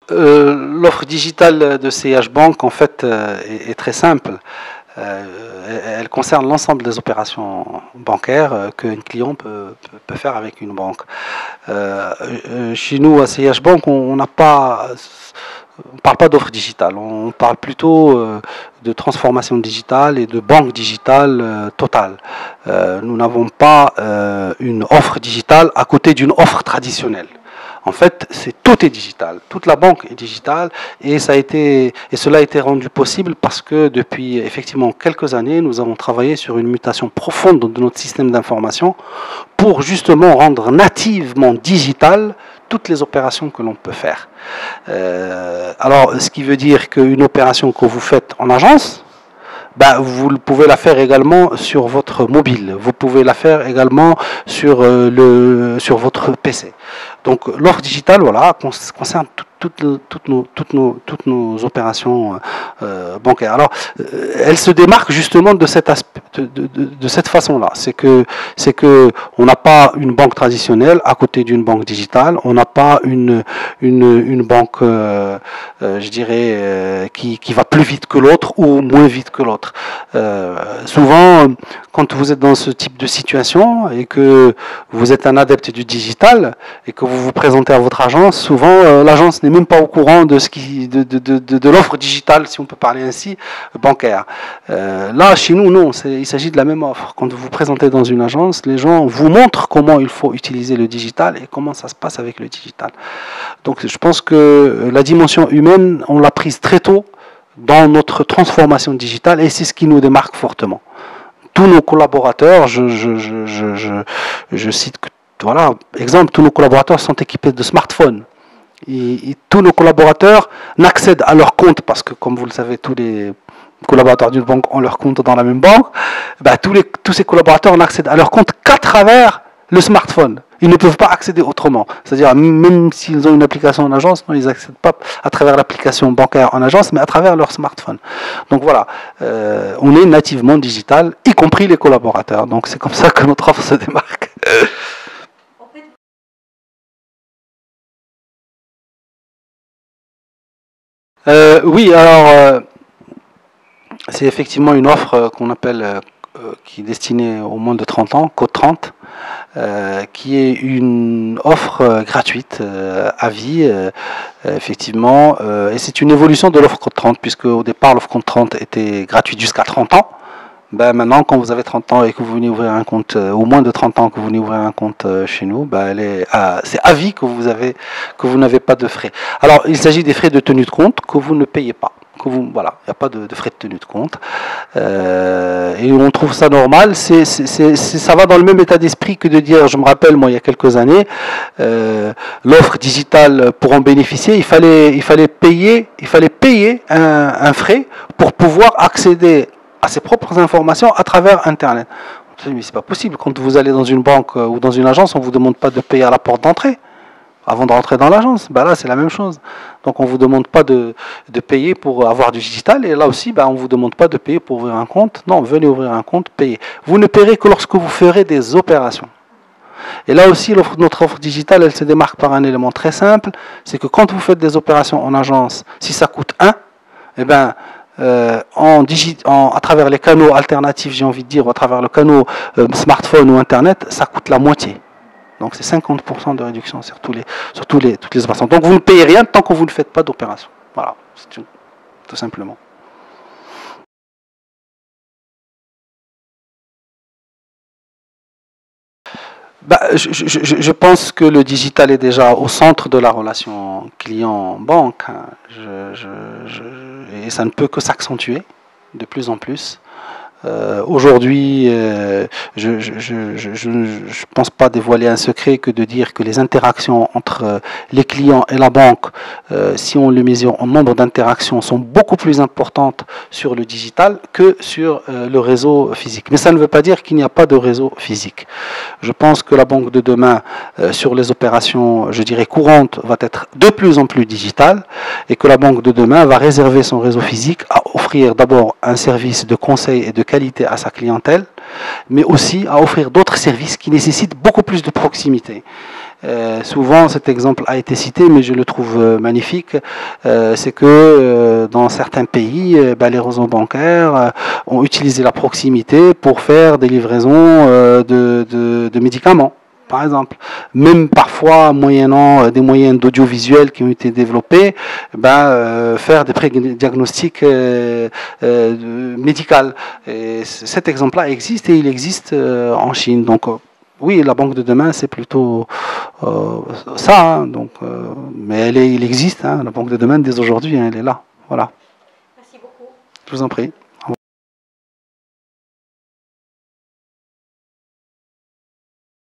L'offre digitale de CH Bank, en fait, est très simple. Elle concerne l'ensemble des opérations bancaires qu'un client peut faire avec une banque. Chez nous, à CH Bank, on n'a pas, on parle pas d'offre digitale, on parle plutôt de transformation digitale et de banque digitale totale. Nous n'avons pas une offre digitale à côté d'une offre traditionnelle. En fait, tout est digital. Toute la banque est digitale et cela a été rendu possible parce que depuis effectivement quelques années, nous avons travaillé sur une mutation profonde de notre système d'information pour justement rendre nativement digital toutes les opérations que l'on peut faire. Alors, ce qui veut dire qu'une opération que vous faites en agence, ben, vous pouvez la faire également sur votre mobile. Vous pouvez la faire également sur votre PC. Donc l'offre digitale, voilà, concerne toutes nos opérations bancaires. Alors, elle se démarque justement de cet aspect, de cette façon-là. C'est que on n'a pas une banque traditionnelle à côté d'une banque digitale. On n'a pas une banque, je dirais, qui va plus vite que l'autre ou moins vite que l'autre. Souvent, quand vous êtes dans ce type de situation et que vous êtes un adepte du digital et que vous vous présentez à votre agence, souvent l'agence n'est même pas au courant de l'offre digitale, si on peut parler ainsi, bancaire. Là, chez nous, non, il s'agit de la même offre. Quand vous vous présentez dans une agence, les gens vous montrent comment il faut utiliser le digital et comment ça se passe avec le digital. Donc je pense que la dimension humaine, on l'a prise très tôt dans notre transformation digitale et c'est ce qui nous démarque fortement. Tous nos collaborateurs, je cite, voilà, exemple, tous nos collaborateurs sont équipés de smartphones. Et tous nos collaborateurs n'accèdent à leur compte, parce que comme vous le savez, tous les collaborateurs d'une banque ont leur compte dans la même banque, ben, tous ces collaborateurs n'accèdent à leur compte qu'à travers le smartphone. Ils ne peuvent pas accéder autrement. C'est-à-dire, même s'ils ont une application en agence, non, ils n'accèdent pas à travers l'application bancaire en agence, mais à travers leur smartphone. Donc voilà, on est nativement digital, y compris les collaborateurs. Donc c'est comme ça que notre offre se démarque. Oui, alors c'est effectivement une offre qu'on appelle, qui est destinée aux moins de 30 ans, Code 30, qui est une offre gratuite à vie, effectivement, et c'est une évolution de l'offre Code 30, puisque au départ l'offre Code 30 était gratuite jusqu'à 30 ans. Ben maintenant, quand vous avez 30 ans et que vous venez ouvrir un compte, au moins de 30 ans que vous venez ouvrir un compte chez nous, ben c'est à vie que vous n'avez pas de frais. Alors, il s'agit des frais de tenue de compte que vous ne payez pas. Voilà, il n'y a pas de frais de tenue de compte. Et on trouve ça normal. Ça va dans le même état d'esprit que de dire, je me rappelle, moi, il y a quelques années, l'offre digitale, pour en bénéficier, il fallait payer un frais pour pouvoir accéder à ses propres informations à travers Internet. Mais c'est pas possible. Quand vous allez dans une banque ou dans une agence, on vous demande pas de payer à la porte d'entrée avant de rentrer dans l'agence. Ben là, c'est la même chose. Donc, on vous demande pas de payer pour avoir du digital. Et là aussi, ben, on vous demande pas de payer pour ouvrir un compte. Non, venez ouvrir un compte, payez. Vous ne paierez que lorsque vous ferez des opérations. Et là aussi, notre offre digitale, elle se démarque par un élément très simple. C'est que quand vous faites des opérations en agence, si ça coûte 1, eh ben, à travers les canaux alternatifs, j'ai envie de dire, à travers le canal smartphone ou Internet, ça coûte la moitié. Donc c'est 50% de réduction sur toutes les opérations. Donc vous ne payez rien tant que vous ne faites pas d'opération. Voilà, tout simplement. Bah, je pense que le digital est déjà au centre de la relation client-banque, hein. Et ça ne peut que s'accentuer de plus en plus. Aujourd'hui, je ne pense pas dévoiler un secret que de dire que les interactions entre les clients et la banque, si on le mesure en nombre d'interactions, sont beaucoup plus importantes sur le digital que sur le réseau physique. Mais ça ne veut pas dire qu'il n'y a pas de réseau physique. Je pense que la banque de demain, sur les opérations, je dirais, courantes, va être de plus en plus digitale et que la banque de demain va réserver son réseau physique à offrir d'abord un service de conseil et de qualité à sa clientèle, mais aussi à offrir d'autres services qui nécessitent beaucoup plus de proximité. Souvent, cet exemple a été cité, mais je le trouve magnifique. C'est que dans certains pays, les réseaux bancaires ont utilisé la proximité pour faire des livraisons de médicaments. Par exemple, même parfois moyennant des moyens d'audiovisuel qui ont été développés, faire des pré-diagnostics médicaux. Et cet exemple-là existe et il existe en Chine. Donc oui, la banque de demain, c'est plutôt ça. Hein, donc, mais il existe, hein, la banque de demain dès aujourd'hui, hein, elle est là. Voilà. Merci beaucoup. Je vous en prie.